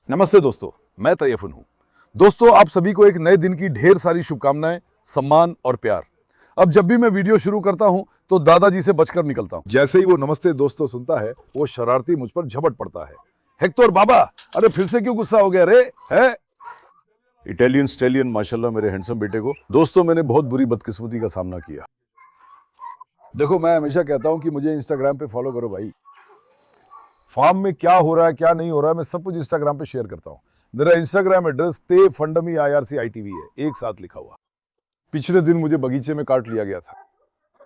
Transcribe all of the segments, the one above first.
नमस्ते दोस्तों, मैं तैयफुन हूं। दोस्तों, आप सभी को एक नए दिन की ढेर सारी शुभकामनाएं, सम्मान और प्यार। अब जब भी मैं वीडियो शुरू करता हूं तो दादाजी से बचकर निकलता हूं। जैसे ही वो नमस्ते दोस्तों सुनता है वो शरारती मुझ पर झपट पड़ता है। हेक्टर बाबा, अरे फिर से क्यों गुस्सा हो गया रे? है इटालियन स्टेलियन माशाल्लाह मेरे हैंडसम बेटे को। दोस्तों, मैंने बहुत बुरी बदकिस्मती का सामना किया। देखो, मैं हमेशा कहता हूं कि मुझे इंस्टाग्राम पे फॉलो करो भाई। फार्म में क्या हो रहा है क्या नहीं हो रहा है मैं सब कुछ इंस्टाग्राम पे शेयर करता हूँ। मेरा इंस्टाग्राम एड्रेस ते फंडमी IRCITV है, एक साथ लिखा हुआ। पिछले दिन मुझे बगीचे में काट लिया गया था।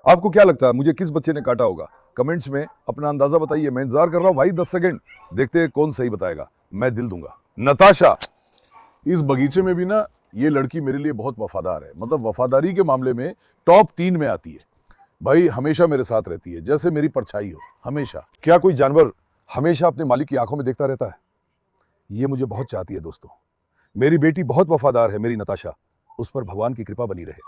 आपको क्या लगता है मुझे किस बच्चे ने काटा होगा? कमेंट्स में अपना अंदाजा बताइए। मैं इंतजार कर रहा हूँ भाई 10 सेकंड, देखते हैं कौन सही बताएगा। मैं दिल दूंगा। नताशा। इस बगीचे में भी ना ये लड़की मेरे लिए बहुत वफादार है, मतलब वफादारी के मामले में टॉप 3 में आती है भाई। हमेशा मेरे साथ रहती है, जैसे मेरी परछाई हो हमेशा। क्या कोई जानवर हमेशा अपने मालिक की आंखों में देखता रहता है? ये मुझे बहुत चाहती है दोस्तों। मेरी बेटी बहुत वफादार है, मेरी नताशा। उस पर भगवान की कृपा बनी रहे।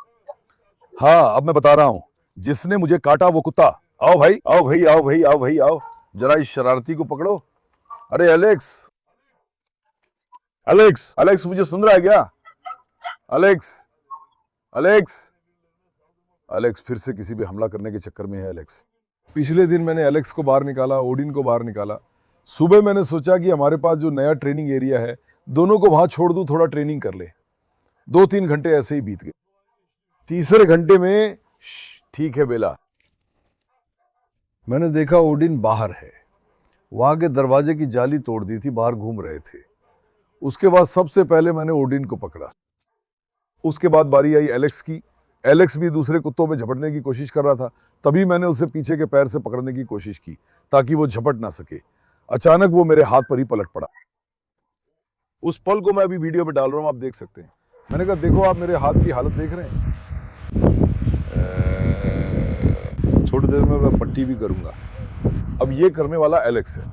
हाँ, अब मैं बता रहा हूं, जिसने मुझे काटा वो कुत्ता। आओ भाई, आओ भाई, आओ भाई, आओ भाई, आओ जरा इस शरारती को पकड़ो। अरे एलेक्स, एलेक्स, एलेक्स, मुझे सुन रहा है क्या? एलेक्स, एलेक्स, एलेक्स फिर से किसी पे हमला करने के चक्कर में है एलेक्स। पिछले दिन मैंने एलेक्स को बाहर निकाला, ओडिन को बाहर निकाला। सुबह मैंने सोचा कि हमारे पास जो नया ट्रेनिंग एरिया है, दोनों को वहां छोड़ दूं, थोड़ा ट्रेनिंग कर ले। 2-3 घंटे ऐसे ही बीत गए। तीसरे घंटे में ठीक है बेला, मैंने देखा ओडिन बाहर है। वहां के दरवाजे की जाली तोड़ दी थी, बाहर घूम रहे थे। उसके बाद सबसे पहले मैंने ओडिन को पकड़ा। उसके बाद बारी आई एलेक्स की। एलेक्स भी दूसरे कुत्तों में झपटने की कोशिश कर रहा था, तभी मैंने उसे पीछे के पैर से पकड़ने की कोशिश की ताकि वो झपट ना सके। अचानक वो मेरे हाथ पर ही पलट पड़ा। उस पल को मैं अभी वीडियो में डाल रहा हूं, आप देख सकते हैं। मैंने कहा देखो, आप मेरे हाथ की हालत देख रहे हैं। थोड़ी देर में मैं पट्टी भी करूंगा। अब ये करने वाला एलेक्स है।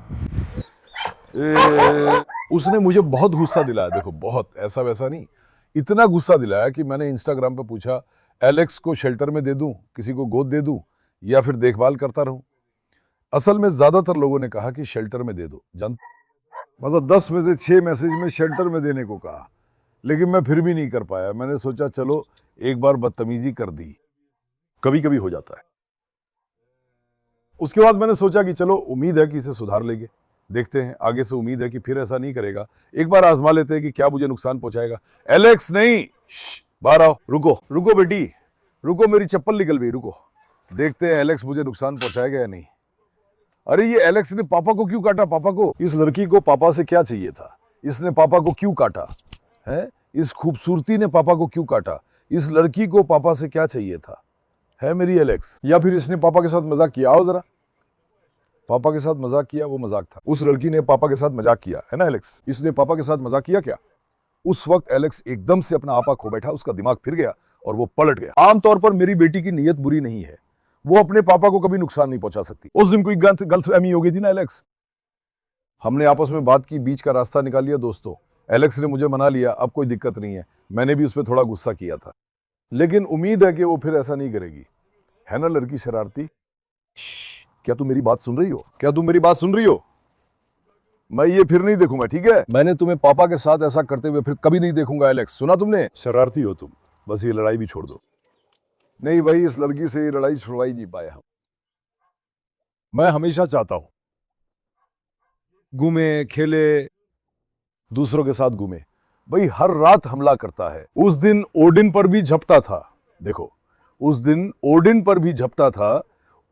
उसने मुझे बहुत गुस्सा दिलाया, देखो बहुत, ऐसा वैसा नहीं, इतना गुस्सा दिलाया कि मैंने इंस्टाग्राम पर पूछा एलेक्स को शेल्टर में दे दूं, किसी को गोद दे दूं, या फिर देखभाल करता रहूं। असल में ज्यादातर लोगों ने कहा कि शेल्टर में दे दो। मतलब 10 में से 6 मैसेज में शेल्टर में देने को कहा, लेकिन मैं फिर भी नहीं कर पाया। मैंने सोचा चलो एक बार बदतमीजी कर दी, कभी कभी हो जाता है। उसके बाद मैंने सोचा कि चलो उम्मीद है कि इसे सुधार लेंगे, देखते हैं आगे से। उम्मीद है कि फिर ऐसा नहीं करेगा। एक बार आजमा लेते हैं कि क्या मुझे नुकसान पहुंचाएगा। एलेक्स नहीं, बाहर आओ। रुको रुको बेटी, रुको, मेरी चप्पल निकल गई, रुको। देखते हैं एलेक्स मुझे नुकसान पहुंचाएगा या नहीं। अरे ये एलेक्स ने पापा को क्यों काटा? पापा को, इस लड़की को पापा से क्या चाहिए था? इसने पापा को क्यों काटा है? इस खूबसूरती ने पापा को क्यों काटा? इस लड़की को पापा से क्या चाहिए था? है मेरी एलेक्स, या फिर इसने पापा के साथ मजाक किया? आओ जरा, पापा के साथ मजाक किया, वो मजाक था। उस लड़की ने पापा के साथ मजाक किया है ना एलेक्स? इसने पापा के साथ मजाक किया क्या? उस वक्त एलेक्स एकदम से अपना आपा खो बैठा, उसका दिमाग फिर गया और वो पलट गया। आमतौर पर मेरी बेटी की नीयत बुरी नहीं है, वो अपने पापा को कभी नुकसान नहीं पहुंचा सकती। उस दिन कोई गलतफहमी हो गई थी ना एलेक्स। हमने आपस में बात की, बीच का रास्ता निकाल लिया दोस्तों। एलेक्स ने मुझे मना लिया, अब कोई दिक्कत नहीं है। मैंने भी उस पर थोड़ा गुस्सा किया था, लेकिन उम्मीद है कि वो फिर ऐसा नहीं करेगी। है ना लड़की शरारती? क्या तुम मेरी बात सुन रही हो? क्या तुम मेरी बात सुन रही हो? मैं ये फिर नहीं देखूंगा, ठीक है? मैंने तुम्हें पापा के साथ ऐसा करते हुए फिर कभी नहीं देखूंगा एलेक्स, सुना तुमने? शरारती हो तुम, बस ये लड़ाई भी छोड़ दो। नहीं भाई, इस लड़की से ये लड़ाई छुड़वा ही नहीं पाया हम। मैं हमेशा चाहता हूं घूमे, खेले, दूसरों के साथ घूमे। भाई हर रात हमला करता है। उस दिन ओडिन पर भी झपटा था, देखो, उस दिन ओडिन पर भी झपटा था।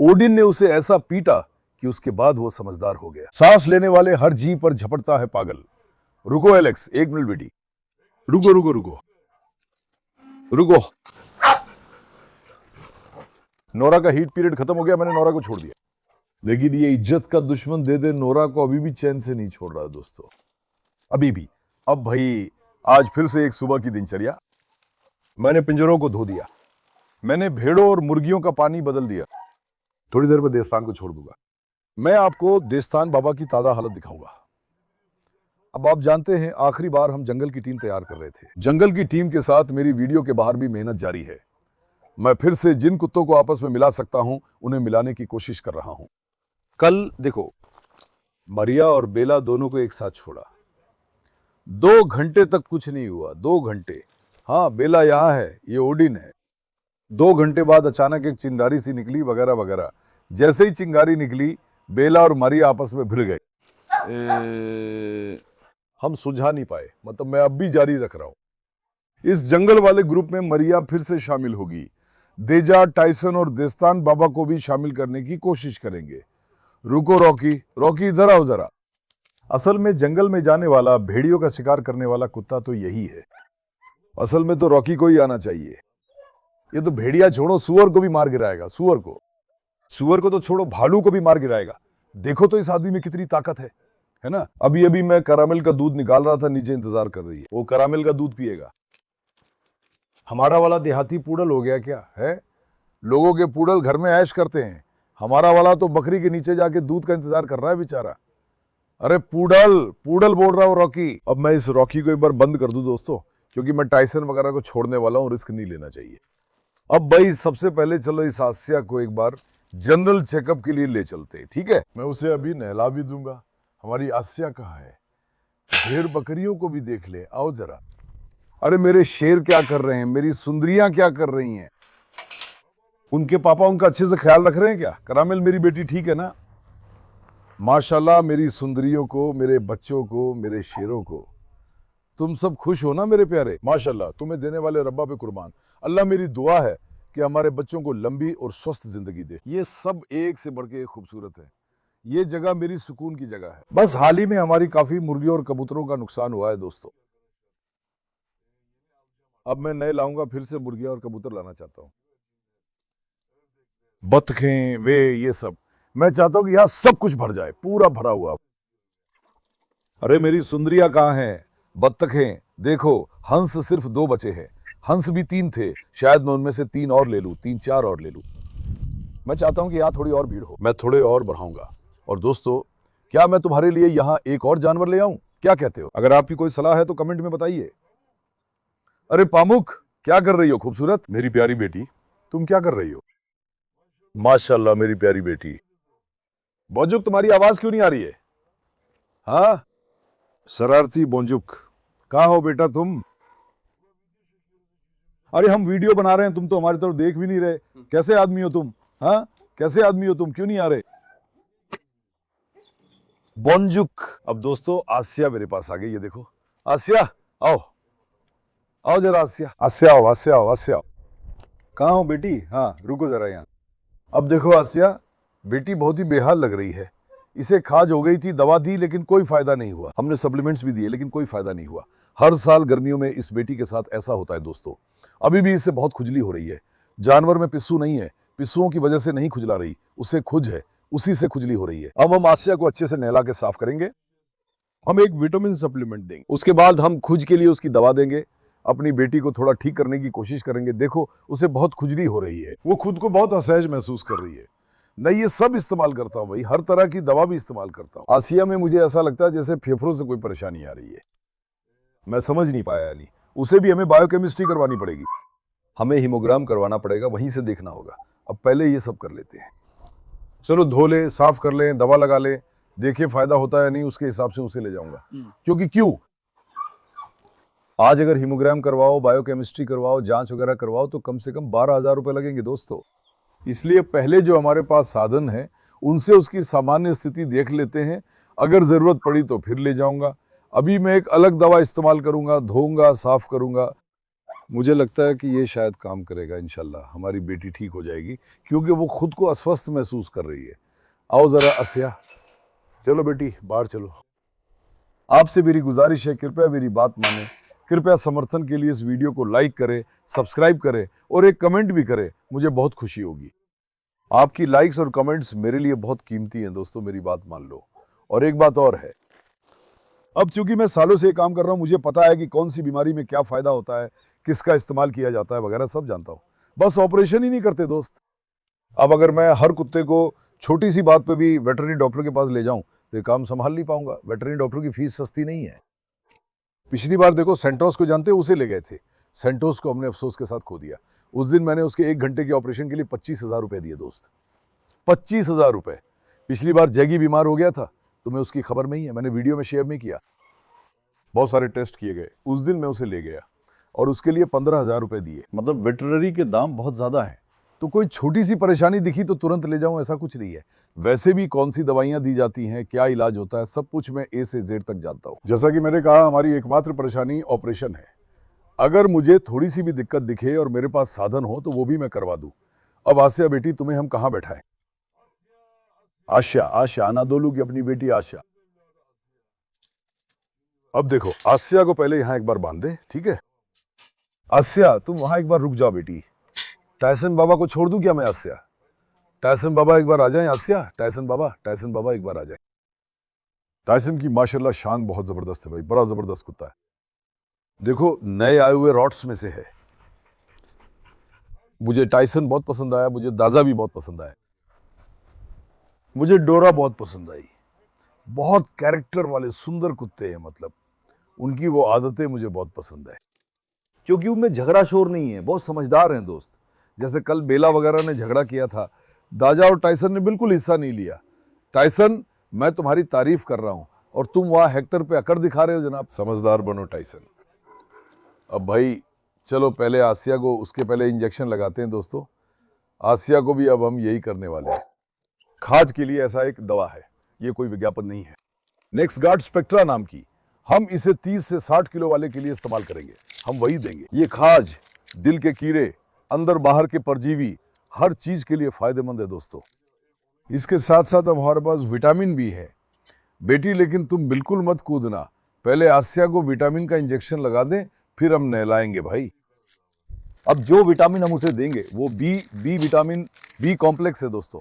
ओडिन ने उसे ऐसा पीटा कि उसके बाद वो समझदार हो गया। सांस लेने वाले हर जीव पर झपटता है पागल। रुको एलेक्स, 1 मिनट बेटी, रुको रुको रुको रुको। नोरा का हीट पीरियड खत्म हो गया, मैंने नोरा को छोड़ दिया। लेकिन ये इज्जत का दुश्मन दे दे नोरा को अभी भी चैन से नहीं छोड़ रहा दोस्तों, अभी भी। अब भाई आज फिर से एक सुबह की दिनचर्या। मैंने पिंजरों को धो दिया, मैंने भेड़ों और मुर्गियों का पानी बदल दिया। थोड़ी देर में देवस्थान को छोड़ दूंगा। मैं आपको देवस्थान बाबा की ताजा हालत दिखाऊंगा। अब आप जानते हैं आखिरी बार हम जंगल की टीम तैयार कर रहे थे। जंगल की टीम के साथ मेरी वीडियो के बाहर भी मेहनत जारी है। मैं फिर से जिन कुत्तों को आपस में मिला सकता हूं उन्हें मिलाने की कोशिश कर रहा हूं। कल देखो, मरिया और बेला दोनों को एक साथ छोड़ा। 2 घंटे तक कुछ नहीं हुआ, 2 घंटे। हाँ, बेला यहाँ है, ये ओडिन है। 2 घंटे बाद अचानक एक चिंगारी सी निकली वगैरह वगैरह। जैसे ही चिंगारी निकली, बेला और मारिया आपस में भिड़ गए। हम सुलझा नहीं पाए, मतलब मैं अब भी जारी रख रहा हूं। इस जंगल वाले ग्रुप में मारिया फिर से शामिल होगी। देजा, टाइसन और देस्तान बाबा को भी शामिल करने की कोशिश करेंगे। रुको रॉकी, रॉकी इधर आओ जरा। असल में जंगल में जाने वाला, भेड़ियों का शिकार करने वाला कुत्ता तो यही है। असल में तो रॉकी को ही आना चाहिए। ये तो भेड़िया छोड़ो, सुअर को भी मार गिराएगा। सुअर को तो छोड़ो, भालू को भी मार गिराएगा। देखो तो इस आदमी में कितनी ताकत है ना। अभी अभी मैं करामेल का दूध निकाल रहा था, नीचे इंतजार कर रही है। वो करामेल का दूध पिएगा। हमारा वाला देहाती पूडल हो गया क्या है? लोगों के पूडल घर में ऐश करते हैं, हमारा वाला तो बकरी के नीचे जाके दूध का इंतजार कर रहा है बेचारा। अरे पूडल बोल रहा हूँ, रॉकी। अब मैं इस रॉकी को एक बार बंद कर दूं दोस्तों, क्योंकि मैं टाइसन वगैरह को छोड़ने वाला हूँ, रिस्क नहीं लेना चाहिए। अब भाई सबसे पहले चलो इस आसिया को एक बार जनरल चेकअप के लिए ले चलते हैं, ठीक है? मैं उसे अभी नहला भी दूंगा। हमारी आसिया कहाँ है? भेड़ बकरियों को भी देख ले, आओ जरा। अरे मेरे शेर क्या कर रहे हैं, मेरी सुंदरियां क्या कर रही हैं? उनके पापा उनका अच्छे से ख्याल रख रहे हैं क्या? करामेल मेरी बेटी ठीक है ना? माशाल्लाह, मेरी सुंदरियों को, मेरे बच्चों को, मेरे शेरों को। तुम सब खुश हो ना मेरे प्यारे? माशाल्लाह, तुम्हें देने वाले रब्बा पे कुर्बान। अल्लाह मेरी दुआ है कि हमारे बच्चों को लंबी और स्वस्थ जिंदगी दे। ये सब एक से बढ़ के एक खूबसूरत है। ये जगह मेरी सुकून की जगह है। बस हाल ही में हमारी काफी मुर्गियों और कबूतरों का नुकसान हुआ है दोस्तों। अब मैं नए लाऊंगा, फिर से मुर्गियां और कबूतर लाना चाहता हूँ। बतखें, वे, ये सब मैं चाहता हूँ कि यहाँ सब कुछ भर जाए, पूरा भरा हुआ। अरे मेरी सुंदरियां कहाँ हैं? बत्तखें देखो, हंस सिर्फ 2 बचे हैं। हंस भी 3 थे, शायद मैं उनमें से 3 और ले लूं, 3-4 और ले लूं। मैं चाहता हूं कि यहाँ थोड़ी और भीड़ हो, मैं थोड़े और बढ़ाऊंगा। और दोस्तों, क्या मैं तुम्हारे लिए यहाँ एक और जानवर ले आऊं? क्या कहते हो? अगर आपकी कोई सलाह है तो कमेंट में बताइए। अरे पामुक, क्या कर रही हो खूबसूरत? मेरी प्यारी बेटी, तुम क्या कर रही हो? माशाल्लाह मेरी प्यारी बेटी। बोंजुक, तुम्हारी आवाज क्यों नहीं आ रही है? हाँ, शरारती बोंजुक, कहाँ हो बेटा तुम? अरे हम वीडियो बना रहे हैं, तुम तो हमारी तरफ देख भी नहीं रहे। कैसे आदमी हो तुम? हाँ, कैसे आदमी हो तुम? क्यों नहीं आ रहे? बोंजुक। अब दोस्तों, आसिया मेरे पास आ गई, ये देखो। आसिया आओ, आओ जरा। आसिया, आसिया आओ, आसिया आओ, आसिया आओ। कहाँ हो बेटी? हाँ, रुको जरा यहाँ। अब देखो आसिया, बेटी बहुत ही बेहाल लग रही है। इसे खाज हो गई थी, दवा दी लेकिन कोई फायदा नहीं हुआ। हमने सप्लीमेंट्स भी दिए लेकिन कोई फायदा नहीं हुआ। हर साल गर्मियों में इस बेटी के साथ ऐसा होता है दोस्तों। अभी भी इसे बहुत खुजली हो रही है। जानवर में पिस्सू नहीं है, पिस्सुओं की वजह से नहीं खुजला रही, उसे खुज है, उसी से खुजली हो रही है। अब हम आसिया को अच्छे से नहला के साफ करेंगे। हम एक विटामिन सप्लीमेंट देंगे, उसके बाद हम खुज के लिए उसकी दवा देंगे। अपनी बेटी को थोड़ा ठीक करने की कोशिश करेंगे। देखो, उसे बहुत खुजली हो रही है, वो खुद को बहुत असहज महसूस कर रही है। नहीं, ये सब इस्तेमाल करता हूँ भाई, हर तरह की दवा भी इस्तेमाल करता हूँ। आसिया में मुझे ऐसा लगता है जैसे फेफड़ों से कोई परेशानी आ रही है। मैं समझ नहीं पाया यानी, उसे भी हमें बायोकेमिस्ट्री करवानी पड़ेगी, हमें हीमोग्राम करवाना पड़ेगा, वहीं से देखना होगा। अब पहले ये सब कर लेते हैं। चलो धो ले, साफ कर लें, दवा लगा ले, देखिए फायदा होता है नहीं, उसके हिसाब से उसे ले जाऊंगा। क्योंकि क्यों, आज अगर हीमोग्राम करवाओ, बायोकेमिस्ट्री करवाओ, जांच वगैरह करवाओ तो कम से कम 12,000 रुपए लगेंगे दोस्तों। इसलिए पहले जो हमारे पास साधन है उनसे उसकी सामान्य स्थिति देख लेते हैं, अगर जरूरत पड़ी तो फिर ले जाऊंगा। अभी मैं एक अलग दवा इस्तेमाल करूंगा, धोऊंगा, साफ करूंगा। मुझे लगता है कि ये शायद काम करेगा। इंशाल्लाह हमारी बेटी ठीक हो जाएगी, क्योंकि वो खुद को अस्वस्थ महसूस कर रही है। आओ जरा आसिया, चलो बेटी बाहर चलो। आपसे मेरी गुजारिश है, कृपया मेरी बात माने, कृपया समर्थन के लिए इस वीडियो को लाइक करें, सब्सक्राइब करें और एक कमेंट भी करें, मुझे बहुत खुशी होगी। आपकी लाइक्स और कमेंट्स मेरे लिए बहुत कीमती हैं दोस्तों, मेरी बात मान लो। और एक बात और है, अब चूंकि मैं सालों से काम कर रहा हूं, मुझे पता है कि कौन सी बीमारी में क्या फायदा होता है, किसका इस्तेमाल किया जाता है वगैरह सब जानता हूं। बस ऑपरेशन ही नहीं करते दोस्त। अब अगर मैं हर कुत्ते को छोटी सी बात पे भी वेटरनरी डॉक्टर के पास ले जाऊं तो ये काम संभाल नहीं पाऊंगा। वेटरनरी डॉक्टर की फीस सस्ती नहीं है। पिछली बार देखो, सेंटोस को जानते हो, उसे ले गए थे। सेंटोस को हमने अफसोस के साथ खो दिया। उस दिन मैंने उसके 1 घंटे के ऑपरेशन के लिए 25,000 रुपए दिए दोस्त, 25,000 रुपए। पिछली बार जैगी बीमार हो गया था, तुम्हें उसकी खबर नहीं है, मैंने वीडियो में शेयर नहीं किया। बहुत सारे टेस्ट किए गए। उस दिन मैं उसे ले गया और उसके लिए 15,000 रुपए दिए। मतलब वेटरनरी के दाम बहुत ज़्यादा हैं। तो कोई छोटी सी परेशानी दिखी तो तुरंत ले जाऊं, ऐसा कुछ नहीं है। वैसे भी कौन सी दवाइयां दी जाती हैं, क्या इलाज होता है, सब कुछ मैं ए से जेड तक जानता हूं। जैसा कि मैंने कहा, हमारी एकमात्र परेशानी ऑपरेशन है। अगर मुझे थोड़ी सी भी दिक्कत दिखे और मेरे पास साधन हो तो वो भी मैं करवा दूं। अब आसिया बेटी, तुम्हें हम कहाँ बैठाएं? आशा, आशा अनादोलू की अपनी बेटी आशा। अब देखो, आसिया को पहले यहां एक बार बांध दे, ठीक है? आसिया, तुम वहां एक बार रुक जाओ बेटी। टाइसन बाबा को छोड़ दूं क्या मैं आसिया? टाइसन बाबा एक बार आ जाएं आसिया। टाइसन बाबा एक बार आ जाएं। टाइसन की माशाल्लाह शान बहुत जबरदस्त है भाई, बड़ा जबरदस्त कुत्ता है। देखो, नए आए हुए रॉट्स में से है। मुझे टाइसन बहुत पसंद आया, मुझे दाजा भी बहुत पसंद आया, मुझे डोरा बहुत पसंद आई। बहुत कैरेक्टर वाले सुंदर कुत्ते हैं, मतलब उनकी वो आदतें मुझे बहुत पसंद है, क्योंकि उनमें झगड़ा शोर नहीं है, बहुत समझदार हैं दोस्त। जैसे कल बेला वगैरह ने झगड़ा किया था, दाजा और टाइसन ने बिल्कुल हिस्सा नहीं लिया। टाइसन, मैं तुम्हारी तारीफ कर रहा हूं और तुम वहां हेक्टर पे अकड़ दिखा रहे हो जनाब। समझदार बनो टाइसन। अब भाई चलो, पहले आसिया को, उसके पहले इंजेक्शन लगाते हैं दोस्तों। आसिया को भी अब हम यही करने वाले हैं। खाज के लिए ऐसा एक दवा है, ये कोई विज्ञापन नहीं है, नेक्स्ट गार्ड स्पेक्ट्रा नाम की। हम इसे 30 से 60 किलो वाले के लिए इस्तेमाल करेंगे, हम वही देंगे। ये खाज दिल के कीड़े, अंदर बाहर के परजीवी, हर चीज के लिए फायदेमंद है दोस्तों। इसके साथ साथ अब हमारे पास विटामिन भी है बेटी। लेकिन तुम बिल्कुल मत कूदना, पहले आसिया को विटामिन का इंजेक्शन लगा दें, फिर हम नहलाएंगे भाई। अब जो विटामिन हम उसे देंगे वो बी विटामिन, बी कॉम्प्लेक्स है दोस्तों,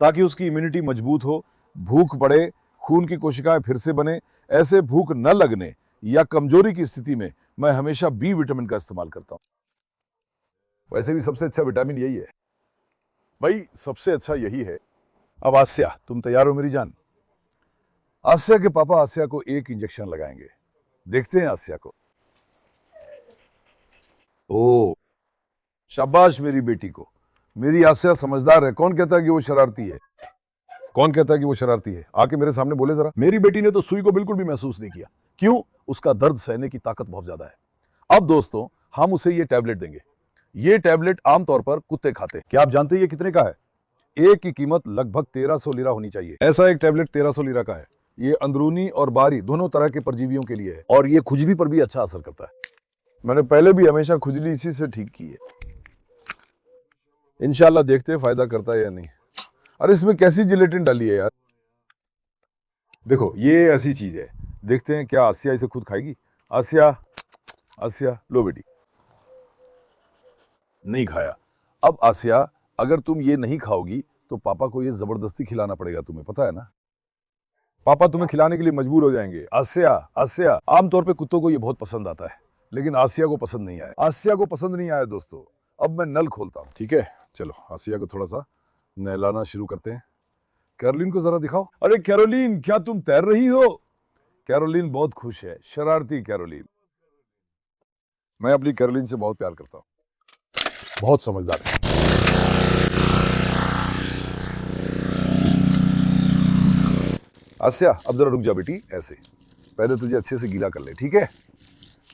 ताकि उसकी इम्यूनिटी मजबूत हो, भूख बढ़े, खून की कोशिकाएं फिर से बने। ऐसे भूख न लगने या कमजोरी की स्थिति में मैं हमेशा बी विटामिन का इस्तेमाल करता हूं। वैसे भी सबसे अच्छा विटामिन यही है भाई, सबसे अच्छा यही है। अब आसिया, तुम तैयार हो मेरी जान? आसिया के पापा आसिया को एक इंजेक्शन लगाएंगे, देखते हैं आसिया को। ओ, शाबाश मेरी बेटी को। मेरी आसिया समझदार है। कौन कहता है कि वो शरारती है? कौन कहता है कि वो शरारती है? आके मेरे सामने बोले जरा। मेरी बेटी ने तो सुई को बिल्कुल भी महसूस नहीं किया। क्यों? उसका दर्द सहने की ताकत बहुत ज्यादा है। अब दोस्तों, हम उसे ये टैबलेट देंगे। ये टैबलेट आमतौर पर कुत्ते खाते हैं। क्या आप जानते हैं ये कितने का है? एक की कीमत लगभग 1300 लीरा होनी चाहिए। ऐसा एक टैबलेट 1300 लीरा का है। ये अंदरूनी और बाहरी दोनों तरह के परजीवियों के लिए है, और ये खुजली पर भी अच्छा असर करता है। मैंने पहले भी हमेशा खुजली इसी से ठीक की है। इंशाल्लाह देखते हैं फायदा करता है या नहीं। अरे इसमें कैसी जिलेटिन डाली है यार? देखो, ये ऐसी चीज है, देखते हैं क्या आसिया इसे खुद खाएगी। आसिया, आसिया लो बेटी। नहीं खाया। अब आसिया, अगर तुम ये नहीं खाओगी तो पापा को ये जबरदस्ती खिलाना पड़ेगा, तुम्हें पता है ना? पापा तुम्हें खिलाने के लिए मजबूर हो जाएंगे। आसिया, आसिया, आमतौर पे कुत्तों को ये बहुत पसंद आता है, लेकिन आसिया को पसंद नहीं आया। आसिया को पसंद नहीं आया दोस्तों। अब मैं नल खोलता हूं, ठीक है? चलो आसिया को थोड़ा सा नहलाना शुरू करते हैं। कैरोलिन को जरा दिखाओ। अरे कैरोलिन, क्या तुम तैर रही हो? कैरोलिन बहुत खुश है, शरारती कैरोलिन। मैं अपनी कैरोलिन से बहुत प्यार करता हूं, बहुत समझदार है। आसिया, अब जरा रुक जा बेटी, ऐसे पहले तुझे अच्छे से गीला कर ले, ठीक है?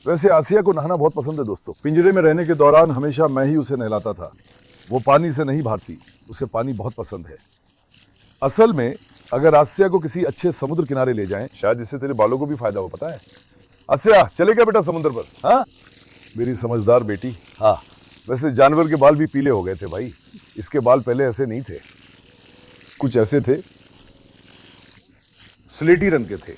वैसे आसिया को नहाना बहुत पसंद है दोस्तों। पिंजरे में रहने के दौरान हमेशा मैं ही उसे नहलाता था। वो पानी से नहीं भागती, उसे पानी बहुत पसंद है। असल में अगर आसिया को किसी अच्छे समुद्र किनारे ले जाएं, शायद इससे तेरे बालों को भी फायदा हो, पता है? आसिया, चले क्या बेटा समुद्र पर? हाँ मेरी समझदार बेटी। हाँ, वैसे जानवर के बाल भी पीले हो गए थे भाई। इसके बाल पहले ऐसे नहीं थे, कुछ ऐसे थे, स्लेटी रंग के थे।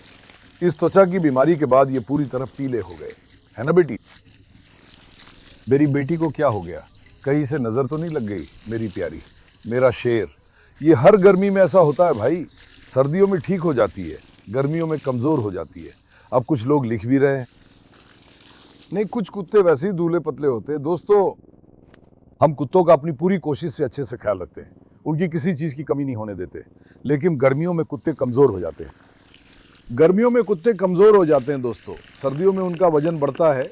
इस त्वचा की बीमारी के बाद ये पूरी तरह पीले हो गए, है ना बेटी? मेरी बेटी को क्या हो गया? कहीं से नजर तो नहीं लग गई मेरी प्यारी, मेरा शेर? ये हर गर्मी में ऐसा होता है भाई। सर्दियों में ठीक हो जाती है, गर्मियों में कमजोर हो जाती है। अब कुछ लोग लिख भी रहे हैं, नहीं कुछ कुत्ते वैसे ही दूल्हे पतले होते हैं। दोस्तों, हम कुत्तों का अपनी पूरी कोशिश से अच्छे से ख्याल रखते हैं, उनकी किसी चीज की कमी नहीं होने देते। लेकिन गर्मियों में कुत्ते कमजोर हो जाते हैं। गर्मियों में कुत्ते कमजोर हो जाते हैं दोस्तों। सर्दियों में उनका वजन बढ़ता है।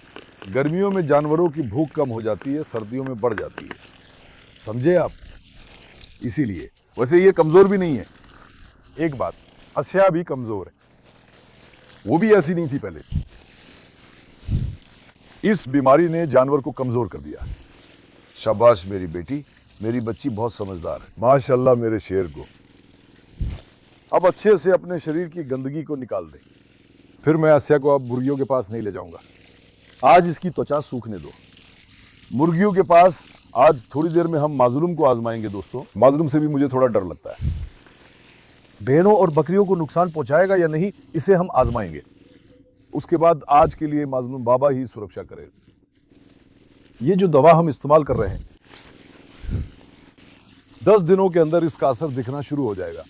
गर्मियों में जानवरों की भूख कम हो जाती है, सर्दियों में बढ़ जाती है, समझे आप? इसीलिए वैसे ये कमजोर भी नहीं है। एक बात, आसिया भी कमजोर है। वो भी ऐसी नहीं थी पहले। इस बीमारी ने जानवर को कमजोर कर दिया। शाबाश मेरी बेटी, मेरी बच्ची बहुत समझदार है। माशाल्लाह मेरे शेर को। अब अच्छे से अपने शरीर की गंदगी को निकाल दे। फिर मैं आसिया को अब मुर्गियों के पास नहीं ले जाऊंगा। आज इसकी त्वचा सूखने दो। मुर्गियों के पास आज थोड़ी देर में हम माजलूम को आजमाएंगे दोस्तों। माजलूम से भी मुझे थोड़ा डर लगता है। भेड़ों और बकरियों को नुकसान पहुंचाएगा या नहीं, इसे हम आजमाएंगे। उसके बाद आज के लिए माजलूम बाबा ही सुरक्षा करे। ये जो दवा हम इस्तेमाल कर रहे हैं, 10 दिनों के अंदर इसका असर दिखना शुरू हो जाएगा।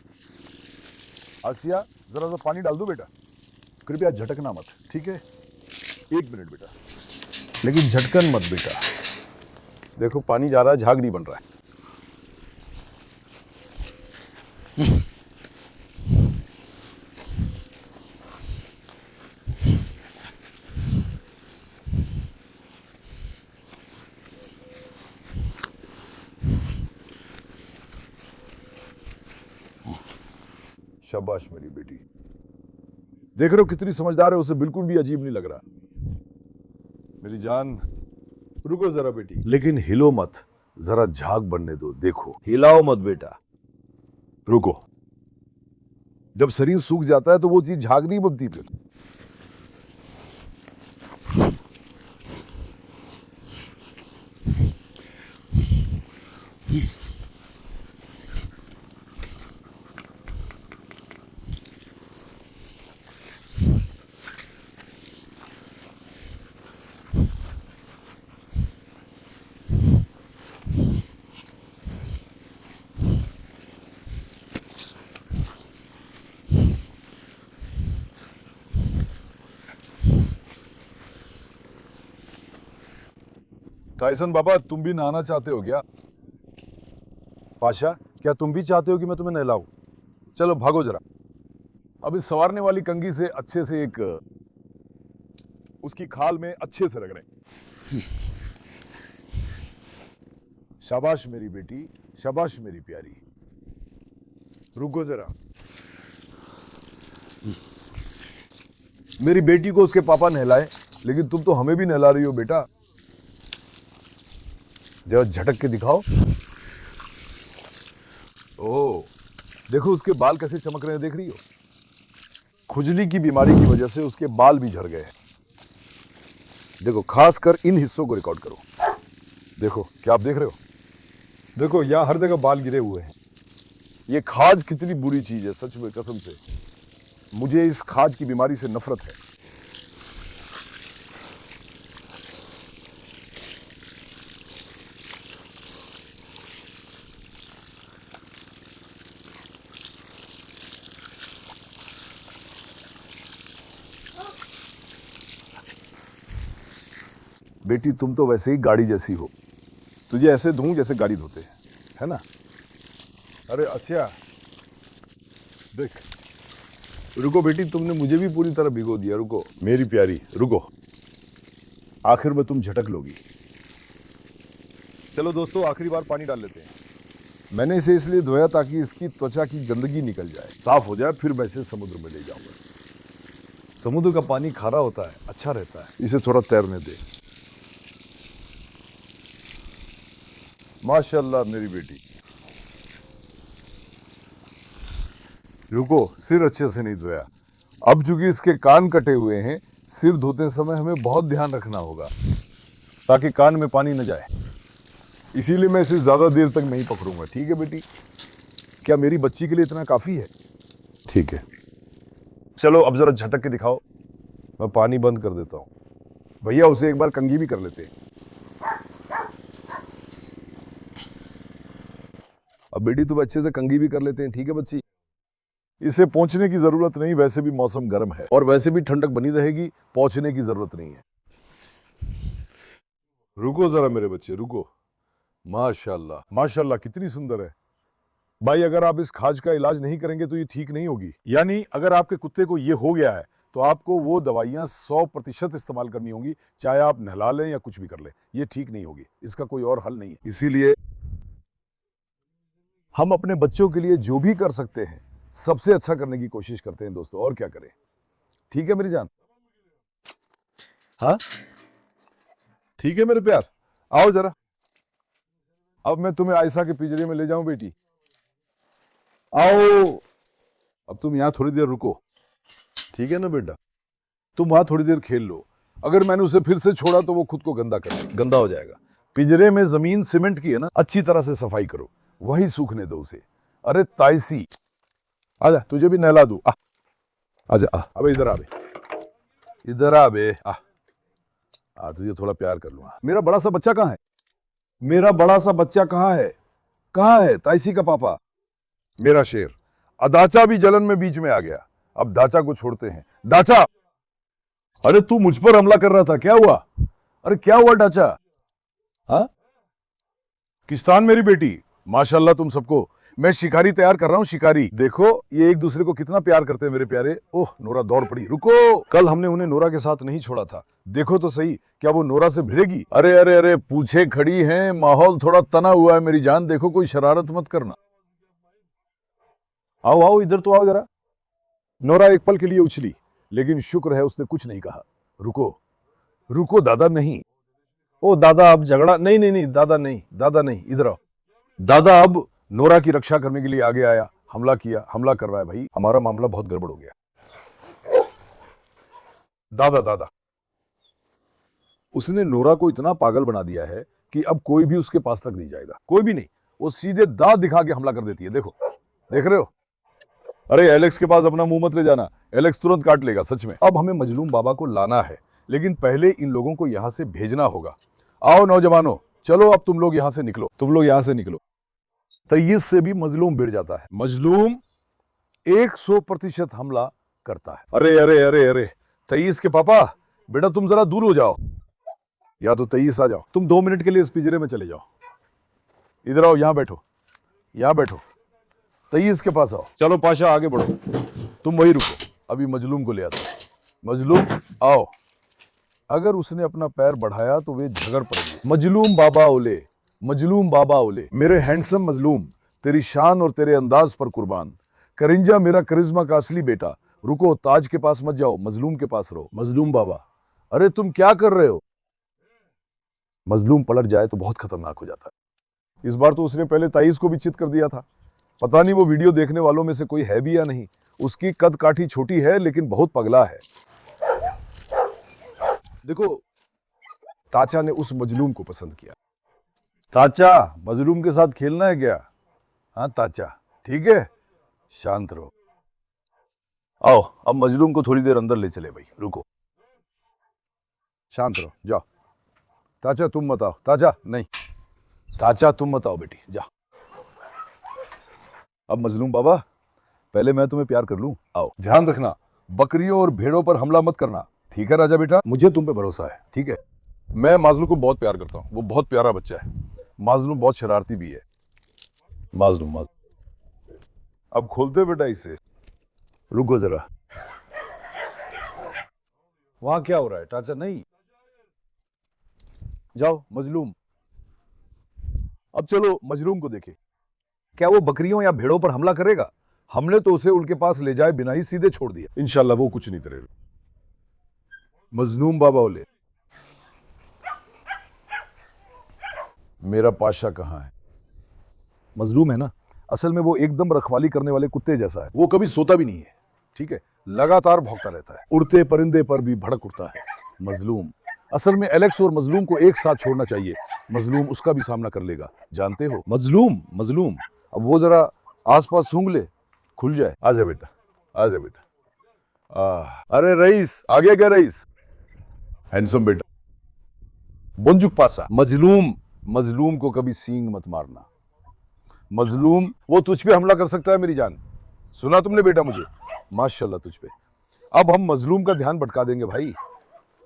आसिया, जरा सा पानी डाल दो बेटा। कृपया झटकना मत, ठीक है? 1 मिनट बेटा, लेकिन झटकन मत बेटा। देखो पानी जा रहा है, झाग नहीं बन रहा है। शाबाश मेरी बेटी, देख रहे हो कितनी समझदार है, उसे बिल्कुल भी अजीब नहीं लग रहा। मेरी जान, रुको जरा बेटी, लेकिन हिलो मत, जरा झाग बनने दो। देखो, हिलाओ मत बेटा, रुको। जब शरीर सूख जाता है तो वो चीज झाग नहीं बनती फिर। टाइसन बाबा, तुम भी नहाना चाहते हो क्या? पाशा, क्या तुम भी चाहते हो कि मैं तुम्हें नहलाऊं? चलो भागो जरा। अब इस संवारने वाली कंघी से अच्छे से एक उसकी खाल में अच्छे से रगड़ें। शाबाश मेरी बेटी, शाबाश मेरी प्यारी। रुको जरा। मेरी बेटी को उसके पापा नहलाए, लेकिन तुम तो हमें भी नहला रही हो बेटा। जरा झटक के दिखाओ। ओह, देखो उसके बाल कैसे चमक रहे हैं, देख रही हो? खुजली की बीमारी की वजह से उसके बाल भी झड़ गए हैं। देखो, खासकर इन हिस्सों को रिकॉर्ड करो। देखो, क्या आप देख रहे हो? देखो, यहां हर जगह बाल गिरे हुए हैं। ये खाज कितनी बुरी चीज है, सच में कसम से मुझे इस खाज की बीमारी से नफरत है। बेटी, तुम तो वैसे ही गाड़ी जैसी हो। तुझे ऐसे धोऊं जैसे गाड़ी धोते हैं, है ना? अरे आसिया, देख। रुको बेटी, तुमने मुझे भी पूरी तरह भिगो दिया। रुको मेरी प्यारी, रुको। आखिर में तुम झटक लोगी। चलो दोस्तों, आखिरी बार पानी डाल लेते हैं। मैंने इसे इसलिए धोया ताकि इसकी त्वचा की गंदगी निकल जाए, साफ हो जाए, फिर मैं इसे समुद्र में ले जाऊंगा। समुद्र का पानी खारा होता है, अच्छा रहता है। इसे थोड़ा तैरने दे। माशाल्लाह मेरी बेटी। रुको, सिर अच्छे से नहीं धोया। अब चूंकि इसके कान कटे हुए हैं, सिर धोते समय हमें बहुत ध्यान रखना होगा ताकि कान में पानी न जाए। इसीलिए मैं इसे ज्यादा देर तक नहीं पकड़ूंगा, ठीक है बेटी? क्या मेरी बच्ची के लिए इतना काफी है? ठीक है, चलो अब जरा झटक के दिखाओ। मैं पानी बंद कर देता हूं। भैया, उसे एक बार कंघी भी कर लेते हैं। अब बेटी तुम अच्छे से कंघी भी कर लेते हैं, ठीक है बच्ची? इसे पहुंचने की जरूरत नहीं, वैसे भी मौसम गर्म है और वैसे भी ठंडक बनी रहेगी, पहुंचने की जरूरत नहीं है। रुको जरा मेरे बच्चे, रुको। माशाल्लाह माशाल्लाह, कितनी सुंदर है। भाई, अगर आप इस खाज का इलाज नहीं करेंगे तो ये ठीक नहीं होगी। यानी अगर आपके कुत्ते को ये हो गया है तो आपको वो दवाइयां 100% इस्तेमाल करनी होंगी, चाहे आप नहला लें या कुछ भी कर लें। ये ठीक नहीं होगी, इसका कोई और हल नहीं है। इसीलिए हम अपने बच्चों के लिए जो भी कर सकते हैं सबसे अच्छा करने की कोशिश करते हैं दोस्तों, और क्या करें। ठीक है मेरी जान? हाँ ठीक है मेरे प्यार, आओ जरा। अब मैं तुम्हें आयशा के पिंजरे में ले जाऊं बेटी, आओ। अब तुम यहाँ थोड़ी देर रुको, ठीक है ना बेटा? तुम वहां थोड़ी देर खेल लो। अगर मैंने उसे फिर से छोड़ा तो वो खुद को गंदा हो जाएगा। पिंजरे में जमीन सीमेंट की है ना, अच्छी तरह से सफाई करो, वही सूखने दो उसे। अरे ताइसी, आजा, तुझे भी नहला दूं। आजा, अबे इधर आ बे, इधर आ बे, तुझे थोड़ा प्यार कर लूं। मेरा बड़ा सा बच्चा कहाँ है? मेरा बड़ा सा बच्चा कहाँ है? कहाँ है ताइसी का पापा? मेरा शेर। दाचा भी जलन में बीच में आ गया। अब दाचा को छोड़ते हैं। दाचा, अरे तू मुझ पर हमला कर रहा था, क्या हुआ? अरे क्या हुआ डाचा? हाँ, किस्तान मेरी बेटी, माशाल्लाह तुम सबको। मैं शिकारी तैयार कर रहा हूँ, शिकारी। देखो ये एक दूसरे को कितना प्यार करते हैं मेरे प्यारे। ओह, नोरा दौड़ पड़ी। रुको, कल हमने उन्हें नोरा के साथ नहीं छोड़ा था। देखो तो सही, क्या वो नोरा से भिड़ेगी? अरे अरे अरे, पूछे खड़ी हैं, माहौल थोड़ा तना हुआ है मेरी जान। देखो कोई शरारत मत करना। आओ आओ, इधर तो आओ जरा। नोरा एक पल के लिए उछली, लेकिन शुक्र है उसने कुछ नहीं कहा। रुको रुको दादा, नहीं। ओ दादा, अब झगड़ा नहीं। नहीं नहीं दादा, नहीं दादा नहीं, इधर आओ। दादा अब नोरा की रक्षा करने के लिए आगे आया, हमला किया, हमला कर रहा है। भाई हमारा मामला बहुत गड़बड़ हो गया। दादा दादा, उसने नोरा को इतना पागल बना दिया है कि अब कोई भी उसके पास तक नहीं जाएगा। कोई भी नहीं, वो सीधे दांत दिखा के हमला कर देती है। देखो, देख रहे हो? अरे एलेक्स के पास अपना मुंह मत ले जाना, एलेक्स तुरंत काट लेगा सच में। अब हमें मजलूम बाबा को लाना है, लेकिन पहले इन लोगों को यहां से भेजना होगा। आओ नौजवानों, चलो अब तुम लोग यहां से निकलो, तुम लोग यहां से निकलो। तय्यस से भी मजलूम भिड़ जाता है। मजलूम 100% हमला करता है। अरे अरे अरे अरे, तय्यस के पापा, बेटा तुम जरा दूर हो जाओ, या तो तय्यस आ जाओ। तुम 2 मिनट के लिए इस पिंजरे में चले जाओ। इधर आओ, यहां बैठो, यहां बैठो। तय्यस के पास आओ। चलो पाशा आगे बढ़ो, तुम वही रुको, अभी मजलूम को ले आता हूं। मजलूम आओ। अगर उसने अपना पैर बढ़ाया तो वे झगड़ पड़ेंगे। मजलूम बाबा ओले, मजलूम बाबा ओले। मेरे हैंडसम मजलूम, तेरी शान और तेरे अंदाज पर कुर्बान। करिंजा मेरा करिश्मा का असली बेटा। रुको, ताज के पास मत जाओ, मजलूम के पास रहो। मजलूम बाबा, अरे तुम क्या कर रहे हो? मजलूम पलट जाए तो बहुत खतरनाक हो जाता है। इस बार तो उसने पहले ताइस को भी चित कर दिया था। पता नहीं वो वीडियो देखने वालों में से कोई है भी या नहीं। उसकी कद काठी छोटी है लेकिन बहुत पगला है। देखो, ताचा ने उस मजलूम को पसंद किया। ताचा, मजलूम के साथ खेलना है क्या? हाँ ताचा, ठीक है, शांत रहो। आओ, अब मजलूम को थोड़ी देर अंदर ले चले। भाई रुको, शांत रहो, जाओ। ताचा तुम मत आओ। ताचा नहीं, ताचा तुम मत आओ बेटी, जा। अब मजलूम बाबा, पहले मैं तुम्हें प्यार कर लूं। आओ, ध्यान रखना, बकरियों और भेड़ों पर हमला मत करना, ठीक है राजा बेटा? मुझे तुम पे भरोसा है, ठीक है? मैं माजलू को बहुत प्यार करता हूं, वो बहुत प्यारा बच्चा है। माजलू बहुत शरारती भी है। माजलू, अब खोलते बेटा इसे। रुको जरा, वहां क्या हो रहा है? टाचा नहीं, जाओ मजलूम। अब चलो मजलूम को देखे, क्या वो बकरियों या भेड़ों पर हमला करेगा? हमने तो उसे उनके पास ले जाए बिना ही सीधे छोड़ दिया। इंशाल्लाह वो कुछ नहीं करेगा। मजलूम बाबा ओले, मेरा पाशा कहाँ है? मजलूम है ना, असल में वो एकदम रखवाली करने वाले कुत्ते जैसा है। वो कभी सोता भी नहीं है, ठीक है, लगातार भौंकता रहता है। उड़ते परिंदे पर भी भड़क उठता है। मजलूम, असल में एलेक्स और मजलूम को एक साथ छोड़ना चाहिए। मजलूम उसका भी सामना कर लेगा, जानते हो? मजलूम, अब वो जरा आसपास सूंघ ले, खुल जाए। आजा बेटा, आजा बेटा। अरे रईस, आ गया क्या रईस? हैंडसम बेटा, बुंजुक पासा। मजलूम को कभी सींग मत मारना। मजलूम, वो तुझ पे हमला कर सकता है मेरी जान। सुना तुमने बेटा मुझे? माशाल्लाह तुझ पे। अब हम मजलूम का ध्यान भटका देंगे भाई।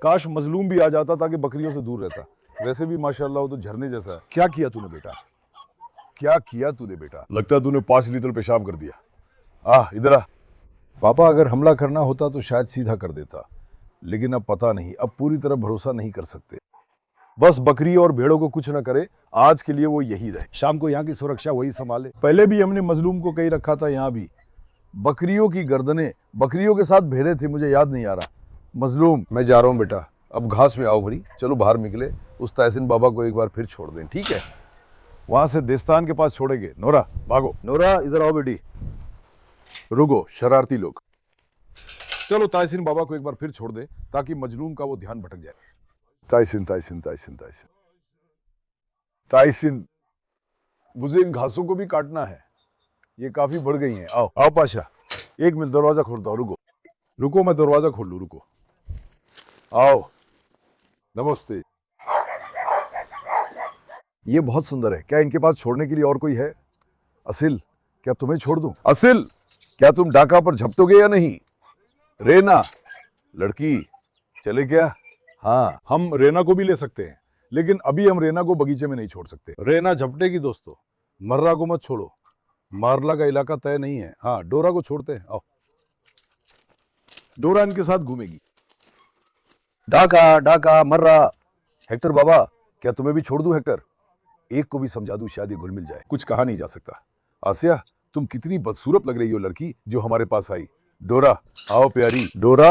काश मजलूम भी आ जाता ताकि बकरियों से दूर रहता। वैसे भी माशाल्लाह वो तो झरने जैसा है। क्या किया तूने बेटा? क्या किया तूने बेटा? लगता है तूने 5 लीटर पेशाब कर दिया। इधर आ। पापा, अगर हमला करना होता तो शायद सीधा कर देता, लेकिन अब पता नहीं, अब पूरी तरह भरोसा नहीं कर सकते। बस बकरी और भेड़ों को कुछ ना करे, आज के लिए वो यही रहे। शाम को यहाँ की सुरक्षा वही संभाले। पहले भी हमने मजलूम को कहीं रखा था, यहाँ भी बकरियों की गर्दनें, बकरियों के साथ भेड़े थे, मुझे याद नहीं आ रहा। मजलूम, मैं जा रहा हूँ बेटा, अब घास में आओ भरी, चलो बाहर निकले, उस तहसीन बाबा को एक बार फिर छोड़ दें, ठीक है? वहां से देस्तान के पास छोड़ेंगे। नोरा भागो, नोरा इधर आओ बेटी। रुको शरारती लोग, चलो तायसिन बाबा को एक बार फिर छोड़ दे ताकि मजलूम का वो ध्यान भटक जाए। तायसिन तायसिन तायसिन तायसिन तायसिन, मुझे इन घासों को भी काटना है, ये काफी बढ़ गई हैं। आओ आओ पाशा, एक मिनट दरवाजा खोलता हूँ, रुको रुको, मैं दरवाजा खोल लूँ, रुको। आओ, नमस्ते। ये बहुत सुंदर है, क्या इनके पास छोड़ने के लिए और कोई है? असिल, क्या तुम्हें छोड़ दूं? असिल, क्या तुम डाका पर झपटोगे या नहीं? रेना, लड़की, चले क्या? हाँ, हम रेना को भी ले सकते हैं, लेकिन अभी हम रेना को बगीचे में नहीं छोड़ सकते। रेना झपटेगी दोस्तों, मर्रा को मत छोड़ो, मारला का इलाका तय नहीं है। हाँ, डोरा को छोड़ते हैं, आओ। डोरा इनके साथ घूमेगी। डाका डाका मर्रा। हेक्टर बाबा, क्या तुम्हें भी छोड़ दूं? हेक्टर, एक को भी समझा दूं, शायद ये घुल मिल जाए। कुछ कहा नहीं जा सकता। आसिया, तुम कितनी बदसूरत लग रही हो लड़की जो हमारे पास आई। डोरा आओ प्यारी, डोरा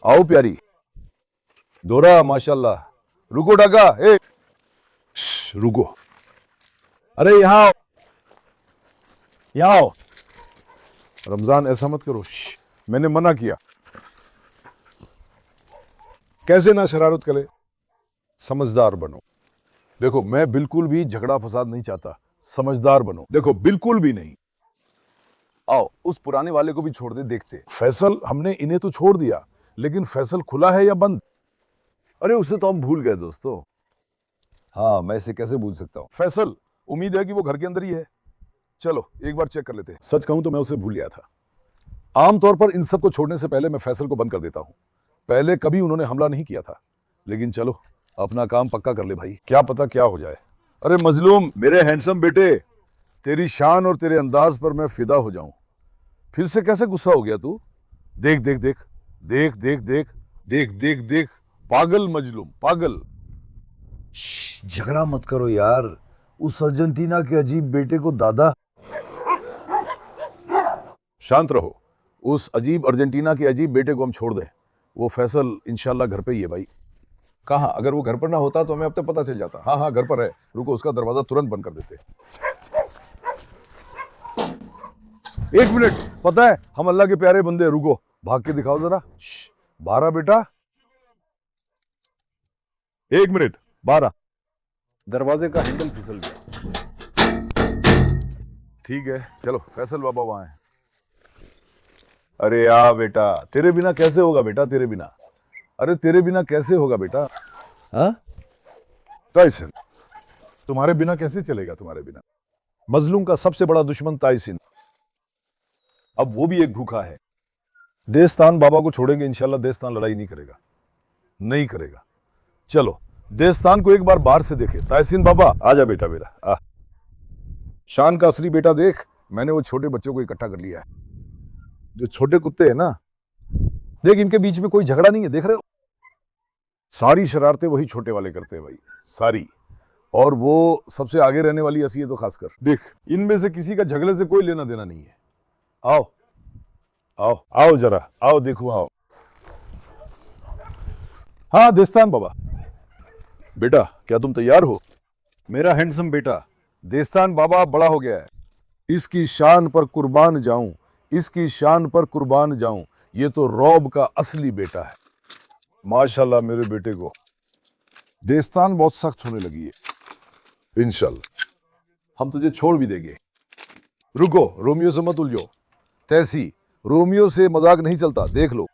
आओ प्यारी, डोरा माशाल्लाह। रुको डाका, ए रुको, अरे यहाँ आओ, यहाँ आओ। रमजान ऐसा मत करो, मैंने मना किया। कैसे ना शरारत करे, समझदार बनो। देखो, मैं बिल्कुल भी झगड़ा फसाद नहीं चाहता, समझदार बनो। देखो, बिल्कुल भी नहीं। आओ, उस पुराने वाले को भी छोड़ दे, देखते। फैसल, हमने इन्हें तो छोड़ दिया, लेकिन फैसल खुला है या बंद? अरे उसे तो हम भूल गए दोस्तों। हाँ, मैं इसे कैसे भूल सकता हूँ? फैसल, उम्मीद है कि वो घर के अंदर ही है। चलो एक बार चेक कर लेते हैं। सच कहूं तो मैं उसे भूल गया था। आमतौर पर इन सबको छोड़ने से पहले मैं फैसल को बंद कर देता हूं। पहले कभी उन्होंने हमला नहीं किया था, लेकिन चलो अपना काम पक्का कर ले भाई, क्या पता क्या हो जाए। अरे मजलूम, मेरे हैंडसम बेटे, तेरी शान और तेरे अंदाज पर मैं फिदा हो जाऊं। फिर से कैसे गुस्सा हो गया तू? देख देख देख देख देख देख देख देख देख, पागल मजलूम, पागल। झगड़ा मत करो यार, उस अर्जेंटीना के अजीब बेटे को दादा। शांत रहो, उस अजीब अर्जेंटीना के अजीब बेटे को हम छोड़ दें। वो फैसल इंशाल्लाह घर पे ही है भाई। कहाँ? अगर वो घर पर ना होता तो हमें अब तक पता चल जाता। हाँ हाँ, घर पर है। रुको, उसका दरवाजा तुरंत बंद कर देते। एक मिनट, पता है हम अल्लाह के प्यारे बंदे। रुको, भाग के दिखाओ जरा। 12 बेटा, 1 मिनट। 12। दरवाजे का हैंडल फिसल गया। ठीक है, चलो फैसल बाबा वहां है। अरे आ बेटा, तेरे बिना कैसे होगा बेटा, तेरे बिना। अरे तेरे बिना कैसे होगा बेटा? हाँ ताइसिन, तुम्हारे बिना कैसे चलेगा? तुम्हारे बिना मजलूम का सबसे बड़ा दुश्मन ताइसिन, अब वो भी एक भूखा है। देस्तान बाबा को छोड़ेंगे इंशाल्लाह, देस्तान लड़ाई नहीं करेगा, नहीं करेगा। चलो देस्तान को एक बार बाहर से देखे। ताइसिन बाबा आजा बेटा मेरा, आ। शान का असली बेटा देख, मैंने वो छोटे बच्चों को इकट्ठा कर लिया है। जो छोटे कुत्ते हैं ना, देख इनके बीच में कोई झगड़ा नहीं है, देख रहे हो? सारी शरारतें वही छोटे वाले करते हैं भाई, सारी। और वो सबसे आगे रहने वाली हंसी है तो खासकर। देख, इनमें से किसी का झगड़े से कोई लेना देना नहीं है। आओ आओ आओ जरा, आओ देखो, आओ। हाँ देस्तान बाबा। बेटा क्या तुम तैयार हो? मेरा हैंडसम बेटा, देस्तान बाबा बड़ा हो गया है। इसकी शान पर कुर्बान जाऊं, इसकी शान पर कुर्बान जाऊं। ये तो रौब का असली बेटा है। माशाल्लाह मेरे बेटे को। देस्तान बहुत सख्त होने लगी है। इंशाल्लाह हम तुझे छोड़ भी देंगे। रुको, रोमियो से मत उलझो। तैसी, रोमियो से मजाक नहीं चलता, देख लो।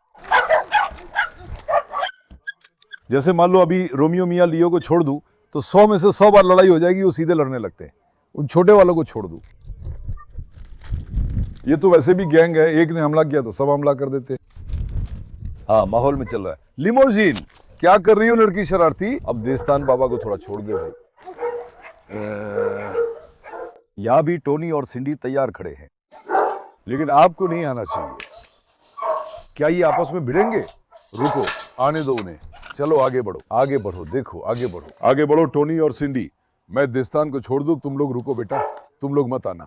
जैसे मान लो अभी रोमियो मियाँ लियो को छोड़ दूं तो 100 में से 100 बार लड़ाई हो जाएगी, वो सीधे लड़ने लगते हैं। उन छोटे वालों को छोड़ दूं, ये तो वैसे भी गैंग है, एक ने हमला किया तो सब हमला कर देते। हाँ, माहौल में चल रहा है। लिमोजीन, क्या कर रही हो लड़की शरारती? अब देस्तान बाबा को थोड़ा छोड़ दे भाई। यहां भी टोनी और सिंडी तैयार खड़े हैं, लेकिन आपको नहीं आना चाहिए। क्या ये आपस में भिड़ेंगे? रुको, आने दो उन्हें। चलो आगे बढ़ो, आगे बढ़ो, देखो आगे बढ़ो, आगे बढ़ो टोनी और सिंडी। मैं देस्तान को छोड़ दूं, तुम लोग रुको बेटा, तुम लोग मत आना।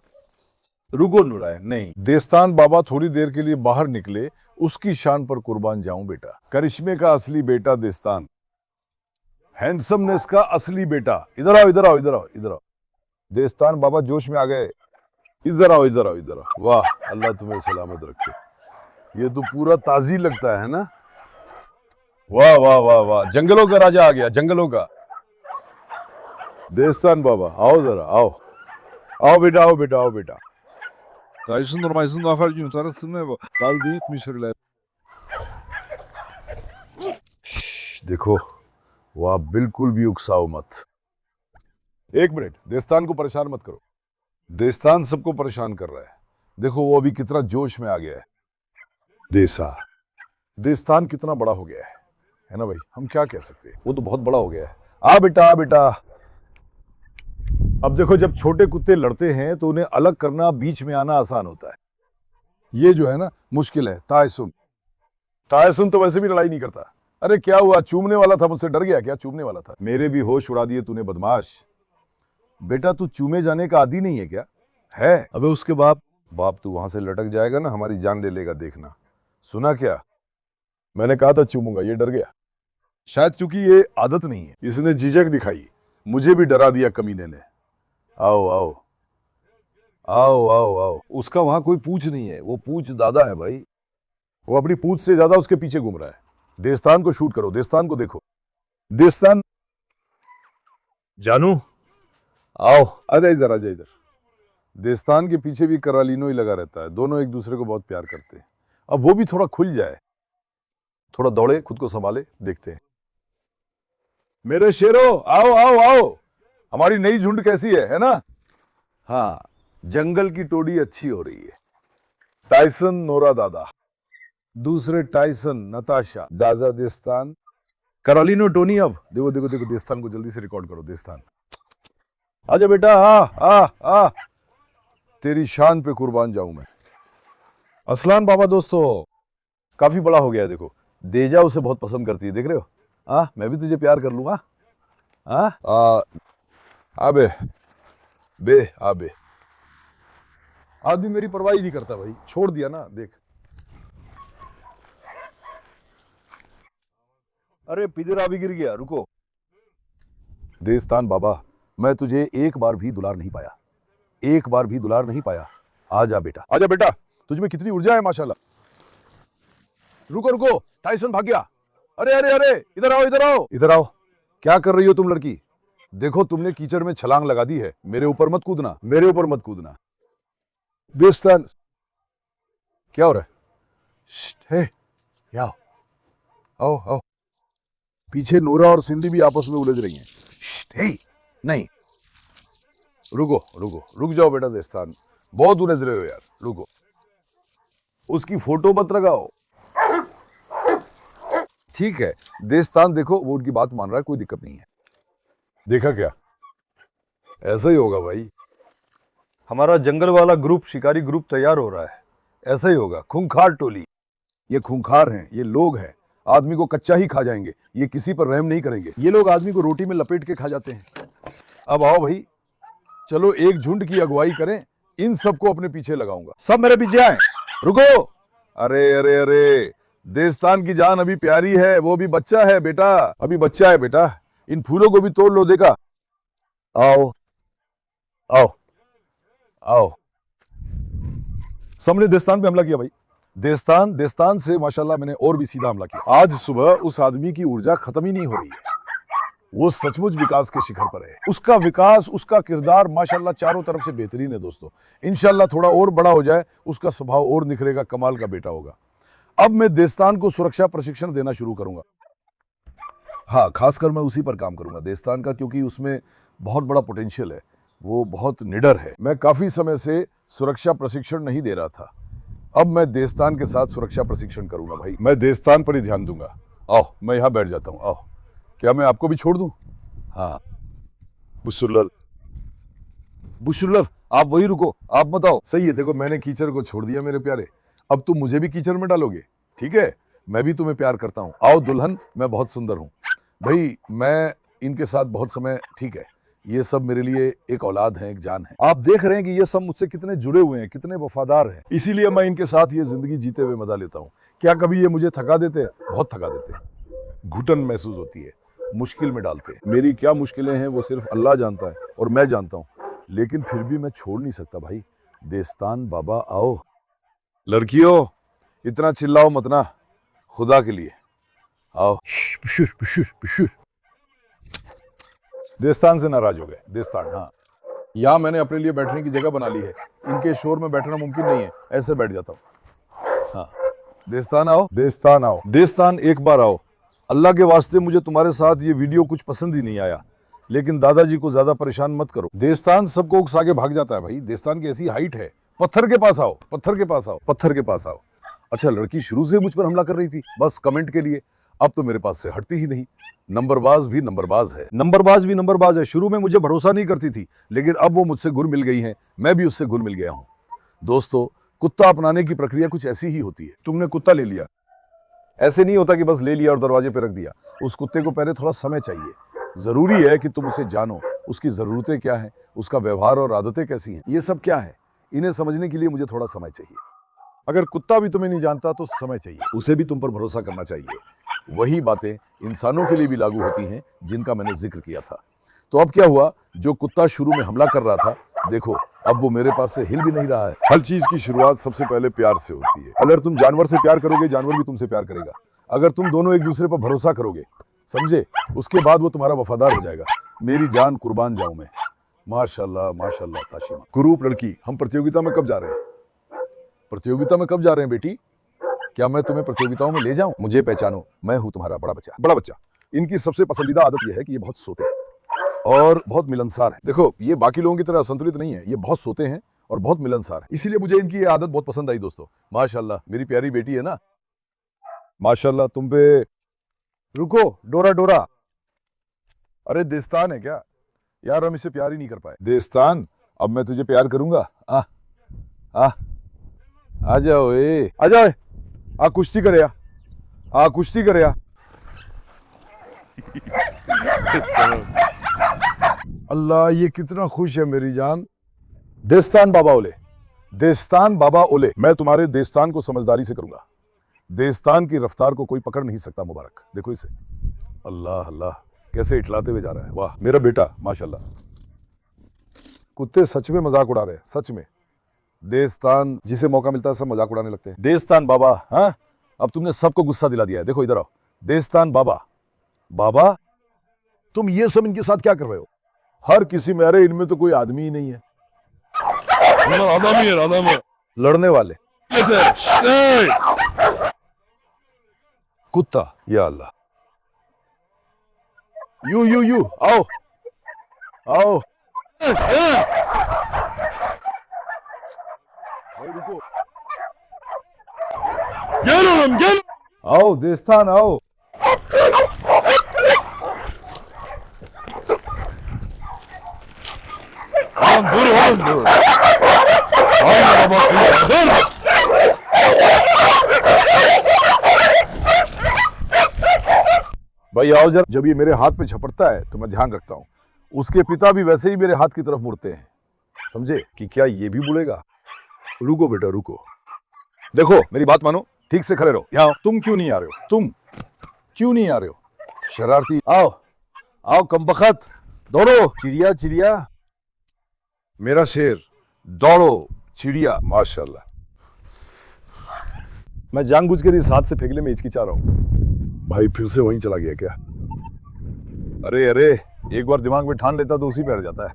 रुको नुराय, नहीं। देस्तान बाबा थोड़ी देर के लिए बाहर निकले, उसकी शान पर कुर्बान जाऊं बेटा। करिश्मे का असली बेटा देस्तान, हैंडसमनेस का असली बेटा। इधर आओ, इधर आओ, इधर आओ, इधर आओ। देस्तान बाबा जोश में आ गए। इधर आओ, इधर आओ, इधर आओ। वाह, अल्लाह तुम्हें सलामत रखे। ये तो पूरा ताजी लगता है ना। वाह वाह वाह वाह, जंगलों का राजा आ गया, जंगलों का। देस्तान बाबा, आओ जरा, आओ। आओ बेटा, आओ बेटा, आओ बेटा। Dayısın normalsin Zafer Cüneyt arasında bu. Dal değil misirler. देखो, वो आप बिल्कुल भी उकसाओ मत। एक मिनट, देस्तान को परेशान मत करो। देस्तान सबको परेशान कर रहा है। देखो वो अभी कितना जोश में आ गया है। देस्तान कितना बड़ा हो गया है ना भाई? हम क्या कह सकते हैं, वो तो बहुत बड़ा हो गया है। आ बेटा, आ बेटा। अब देखो, जब छोटे कुत्ते लड़ते हैं तो उन्हें अलग करना, बीच में आना आसान होता है। ये जो है ना, मुश्किल है। तायसुन तो वैसे भी लड़ाई नहीं करता। अरे क्या हुआ, चूमने वाला था, मुझसे डर गया क्या? चूमने वाला था। मेरे भी होश उड़ा दिए तूने, बदमाश। बेटा तू चूमे जाने का आदी नहीं है क्या? है। अबे उसके बाप तू वहां से लटक जाएगा ना, हमारी जान ले लेगा, देखना। सुना क्या? मैंने कहा था चूमूंगा, ये डर गया। शायद चूंकि ये आदत नहीं है, इसने झिझक दिखाई, मुझे भी डरा दिया कमीने ने। आओ आओ आओ आओ आओ। उसका वहां कोई पूछ नहीं है, वो पूछ दादा है भाई। वो अपनी पूछ से ज्यादा उसके पीछे घूम रहा है। देस्तान को शूट करो, देस्तान को देखो। देस्तान, जानू आओ, आजा इधर, आजा इधर। देस्तान के पीछे भी करालीनो ही लगा रहता है। दोनों एक दूसरे को बहुत प्यार करते हैं। अब वो भी थोड़ा खुल जाए, थोड़ा दौड़े, खुद को संभाले, देखते हैं। मेरे शेरो, आओ आओ आओ। हमारी नई झुंड कैसी है ना? हाँ, जंगल की टोडी अच्छी हो रही है। टाइसन, नोरा दादा, दूसरे टाइसन, नताशा, दादा देस्तान, करालीनो, टोनी। अब देखो देखो देखो, देस्तान को जल्दी से रिकॉर्ड करो। देस्तान आजा बेटा, आ तेरी शान पे कुर्बान जाऊं मैं। असलान बाबा दोस्तों, काफी बड़ा हो गया है। देखो, देजा उसे बहुत पसंद करती है, देख रहे हो? मैं भी तुझे प्यार कर लूंगा। आबे आबे। आदमी मेरी परवाही नहीं करता भाई, छोड़ दिया ना, देख। अरे पिजरा भी गिर गया, रुको। देस्तान बाबा, मैं तुझे एक बार भी दुलार नहीं पाया, एक बार भी दुलार नहीं पाया। आजा बेटा, आजा बेटा। तुझ में कितनी ऊर्जा है माशाल्लाह। रुको रुको, टाइसन भाग गया। अरे अरे अरे, इधर आओ, इधर आओ, इधर आओ। क्या कर रही हो तुम लड़की? देखो, तुमने कीचड़ में छलांग लगा दी है। मेरे ऊपर मत कूदना, मेरे ऊपर मत कूदना। देस्तान, क्या हो रहा है? हे, आओ आओ आओ। पीछे नूरा और सिंधी भी आपस में उलझ रही हैं। हे, नहीं, रुको रुको, रुक जाओ बेटा। देस्तान, बहुत उलझ रहे हो यार, रुको। उसकी फोटो मत लगाओ। ठीक है देस्तान, देखो वो उनकी बात मान रहा है, कोई दिक्कत नहीं है। देखा क्या? ऐसा ही होगा भाई। हमारा जंगल वाला ग्रुप, शिकारी ग्रुप तैयार हो रहा है। ऐसा ही होगा। खूंखार टोली, ये खूंखार हैं, ये लोग हैं, आदमी को कच्चा ही खा जाएंगे। ये किसी पर रहम नहीं करेंगे। ये लोग आदमी को रोटी में लपेट के खा जाते हैं। अब आओ भाई, चलो एक झुंड की अगुवाई करें। इन सबको अपने पीछे लगाऊंगा। सब मेरे पीछे आए। रुको। अरे अरे अरे, देस्तान की जान अभी प्यारी है, वो भी बच्चा है बेटा, अभी बच्चा है बेटा। इन फूलों को भी तोड़ लो, देखा? आओ आओ आओ। सबने देस्तान पे हमला किया भाई। देस्तान से माशाल्लाह मैंने और भी सीधा हमला किया। आज सुबह उस आदमी की ऊर्जा खत्म ही नहीं हो रही है। वो सचमुच विकास के शिखर पर है। उसका विकास, उसका किरदार माशाल्लाह चारों तरफ से बेहतरीन है दोस्तों। इंशाल्लाह थोड़ा और बड़ा हो जाए, उसका स्वभाव और निखरेगा, कमाल का बेटा होगा। अब मैं देस्तान को सुरक्षा प्रशिक्षण देना शुरू करूंगा। हाँ, खासकर मैं उसी पर काम करूंगा, देस्तान का, क्योंकि उसमें बहुत बड़ा पोटेंशियल है। वो बहुत निडर है। मैं काफी समय से सुरक्षा प्रशिक्षण नहीं दे रहा था। अब मैं देस्तान के साथ सुरक्षा प्रशिक्षण करूंगा भाई। मैं देस्तान पर ही ध्यान दूंगा। आओ, मैं यहां बैठ जाता हूं। आओ, क्या मैं आपको भी छोड़ दूं? हाँ, बुशुल्लर, आप वही रुको, आप बताओ। सही है, देखो मैंने कीचड़ को छोड़ दिया मेरे प्यारे। अब तुम मुझे भी कीचड़ में डालोगे? ठीक है, मैं भी तुम्हें प्यार करता हूं। आओ दुल्हन, मैं बहुत सुंदर हूं भाई। मैं इनके साथ बहुत समय, ठीक है, ये सब मेरे लिए एक औलाद है, एक जान है। आप देख रहे हैं कि ये सब मुझसे कितने जुड़े हुए हैं, कितने वफादार हैं। इसीलिए मैं इनके साथ ये जिंदगी जीते हुए मजा लेता हूँ। क्या कभी ये मुझे थका देते? बहुत थका देते। घुटन महसूस होती है, मुश्किल में डालते हैं। मेरी क्या मुश्किलें हैं वो सिर्फ अल्लाह जानता है और मैं जानता हूँ, लेकिन फिर भी मैं छोड़ नहीं सकता भाई। देस्तान बाबा आओ। लड़कियों, इतना चिल्लाओ मत ना, खुदा के लिए आओ। देस्तान से नाराज हो गए। देस्तान, हाँ, यहाँ मैंने अपने लिए बैठने की जगह बना ली है। इनके शोर में बैठना मुमकिन नहीं है, ऐसे बैठ जाता हूँ। हाँ, देस्तान आओ, देस्तान आओ, देस्तान एक बार आओ। अल्लाह के वास्ते मुझे तुम्हारे साथ ये वीडियो कुछ पसंद ही नहीं आया, लेकिन दादाजी को ज्यादा परेशान मत करो। देस्तान सबको उकसा के भाग जाता है भाई। देस्तान की ऐसी हाइट है। पत्थर के पास आओ, पत्थर के पास आओ, पत्थर के पास आओ। अच्छा, लड़की शुरू से मुझ पर हमला कर रही थी बस कमेंट के लिए, अब तो मेरे पास से हटती ही नहीं। नंबरबाज भी नंबरबाज है, नंबरबाज भी नंबरबाज है। शुरू में मुझे भरोसा नहीं करती थी, लेकिन अब वो मुझसे घुल मिल गई है, मैं भी उससे घुल मिल गया हूँ। दोस्तों, कुत्ता अपनाने की प्रक्रिया कुछ ऐसी ही होती है। तुमने कुत्ता ले लिया, ऐसे नहीं होता कि बस ले लिया और दरवाजे पे रख दिया। उस कुत्ते को पहले थोड़ा समय चाहिए। जरूरी है कि तुम उसे जानो, उसकी जरूरतें क्या हैं, उसका व्यवहार और आदतें कैसी हैं, ये सब क्या है, इन्हें समझने के लिए मुझे थोड़ा समय चाहिए। अगर कुत्ता भी तुम्हें नहीं जानता तो समय चाहिए, उसे भी तुम पर भरोसा करना चाहिए। वही बातें इंसानों के लिए भी लागू होती हैं जिनका मैंने जिक्र किया था। तो अब क्या हुआ, जो कुत्ता शुरू में हमला कर रहा था, देखो अब वो मेरे पास से हिल भी नहीं रहा है। हर चीज की शुरुआत सबसे पहले प्यार से होती है। अगर तुम जानवर से प्यार करोगे, जानवर भी तुमसे प्यार करेगा। अगर तुम दोनों एक दूसरे पर भरोसा करोगे, समझे, उसके बाद वो तुम्हारा वफादार हो जाएगा। मेरी जान कुर्बान जाऊं मैं। माशाल्लाह माशाल्लाह ताशिमा। कुरूप लड़की, हम प्रतियोगिता में कब जा रहे हैं? प्रतियोगिता में कब जा रहे हैं बेटी? क्या मैं तुम्हें प्रतियोगिताओं में ले जाऊं? मुझे पहचानो, मैं हूं तुम्हारा बड़ा बच्चा। बड़ा बच्चा, इनकी सबसे पसंदीदा आदत यह है कि ये बहुत सोते हैं और बहुत मिलनसार है। देखो, ये बाकी लोगों की तरह असंतुलित नहीं है, ये बहुत सोते हैं और बहुत मिलनसार है। इसीलिए मुझे इनकी ये आदत बहुत पसंद आई। दोस्तों, माशाल्लाह, मेरी प्यारी बेटी है ना, माशाल्लाह तुम पे। रुको, डोरा डोरा। अरे देस्तान है क्या यार? हम इसे प्यार ही नहीं कर पाए। देस्तान, अब मैं तुझे प्यार करूंगा। आ जाओ, आ जाओ, आ कुश्ती करे, आ कुश्ती करे। अल्लाह, ये कितना खुश है मेरी जान। देस्तान बाबा ओले, देस्तान बाबा ओले। मैं तुम्हारे देस्तान को समझदारी से करूंगा। देस्तान की रफ्तार को कोई पकड़ नहीं सकता। मुबारक, देखो इसे। अल्लाह अल्लाह, कैसे इठलाते हुए जा रहा है। वाह मेरा बेटा, माशाल्लाह। कुत्ते सच में मजाक उड़ा रहे हैं, सच में। देस्तान, जिसे मौका मिलता है सब मजाक उड़ाने लगते हैं। देस्तान बाबा, हाँ, अब तुमने सबको गुस्सा दिला दिया है। देखो इधर आओ। देस्तान बाबा। बाबा, तुम ये सब इनके साथ क्या कर रहे हो? हर किसी में, अरे इनमें तो कोई आदमी ही नहीं है। आदम है, लड़ने वाले। कुत्ता, या अल्लाह। यू आओ आओ। रुको, आओ देस्तान आओ। भाई आओ जरा। जब ये मेरे हाथ पे झपटता है तो मैं ध्यान रखता हूँ। उसके पिता भी वैसे ही मेरे हाथ की तरफ मुड़ते हैं, समझे, कि क्या ये भी मुड़ेगा। रुको बेटा रुको, देखो मेरी बात मानो, ठीक से खड़े रहो। यहाँ तुम क्यों नहीं आ रहे हो? तुम क्यों नहीं आ रहे हो? शरारती, आओ आओ कमबख्त, दौड़ो चिड़िया चिड़िया, मेरा शेर, दौड़ो चिड़िया। माशाल्लाह। मैं जानबूझकर इस हाथ से फेंकने में हिचकिचा रहा हूं। भाई फिर से वहीं चला गया क्या? अरे अरे, एक बार दिमाग में ठान लेता तो उसी पे अड़ जाता है।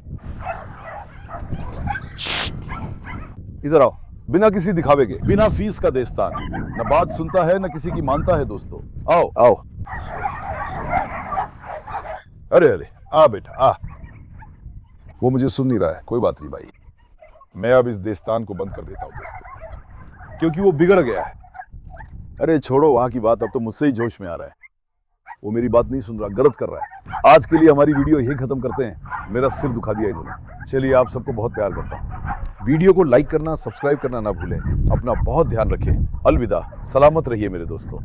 इधर आओ। बिना किसी दिखावे के, बिना फीस का देस्तान, न बात सुनता है न किसी की मानता है। दोस्तों आओ आओ। अरे अरे, आ बेटा आ। वो मुझे सुन नहीं रहा है, कोई बात नहीं भाई, मैं अब इस देस्तान को बंद कर देता हूँ दोस्तों, क्योंकि वो बिगड़ गया है। अरे छोड़ो वहां की बात, अब तो मुझसे ही जोश में आ रहा है। वो मेरी बात नहीं सुन रहा, गलत कर रहा है। आज के लिए हमारी वीडियो यही खत्म करते हैं। मेरा सिर दुखा दिया इन्होंने। चलिए, आप सबको बहुत प्यार करता हूँ। वीडियो को लाइक करना, सब्सक्राइब करना ना भूलें। अपना बहुत ध्यान रखें। अलविदा, सलामत रहिए मेरे दोस्तों।